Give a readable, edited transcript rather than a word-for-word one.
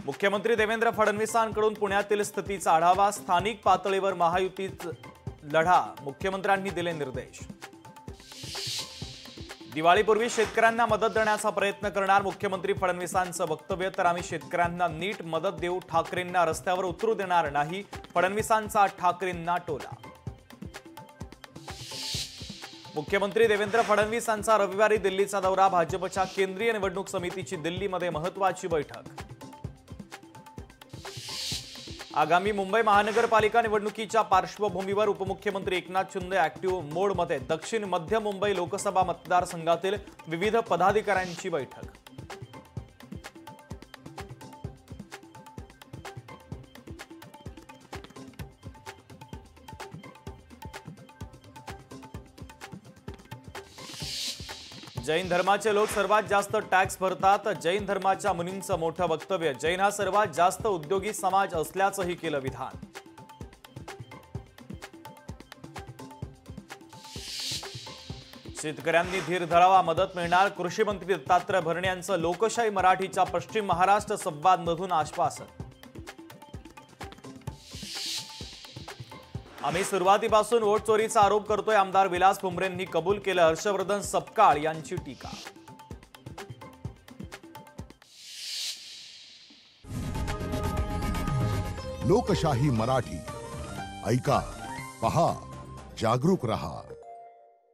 मुख्यमंत्री देवेंद्र फडणवीसांकडून पुण्यातील स्थितीचा आढावा, स्थानिक पातळीवर महायुतीचा लढा, मुख्यमंत्र्यांनी दिले निर्देश। दिवाळीपूर्वी शेतकऱ्यांना मदत देण्याचा प्रयत्न करणार मुख्यमंत्री फडणवीसांचं वक्तव्य। तर आम्ही शेतकऱ्यांना नीट मदत देऊ, ठाकरेंना रस्त्यावर उतरू देणार नाही, फडणवीसांचा ठाकरेंना टोला। मुख्यमंत्री देवेंद्र फडणवीसांचा रविवारी दिल्लीचा दौरा, भाजपच्या केंद्रीय निवडणूक समितीची दिल्लीमध्ये महत्त्वाची बैठक। आगामी मुंबई महानगरपालिका निवडणुकीच्या पार्श्वभूमीवर उपमुख्यमंत्री एकनाथ शिंदे ऍक्टिव्ह मोडमध्ये, दक्षिण मध्य मुंबई लोकसभा मतदारसंघातील विविध पदाधिकाऱ्यांची बैठक। जैन धर्माचे लोक सर्वात जास्त टॅक्स भरतात, जैन धर्माच्या मुनींचं मोठं वक्तव्य। जैन हा सर्वात जास्त उद्योगी समाज असल्याचंही केलं विधान। शेतकऱ्यांनी धीर धरावा, मदत मिळणार, कृषी मंत्री दत्तात्रय भरणे यांचं लोकशाही मराठीच्या पश्चिम महाराष्ट्र संवादमधून आश्वासन। आम्ही सुरुवातीपासून वोट चोरीचा आरोप करतोय, आमदार विलास भुमरेंनी कबूल केलं। हर्षवर्धन सपकाळ यांची टीका। लोकशाही मराठी ऐका, पहा, जागरूक रहा।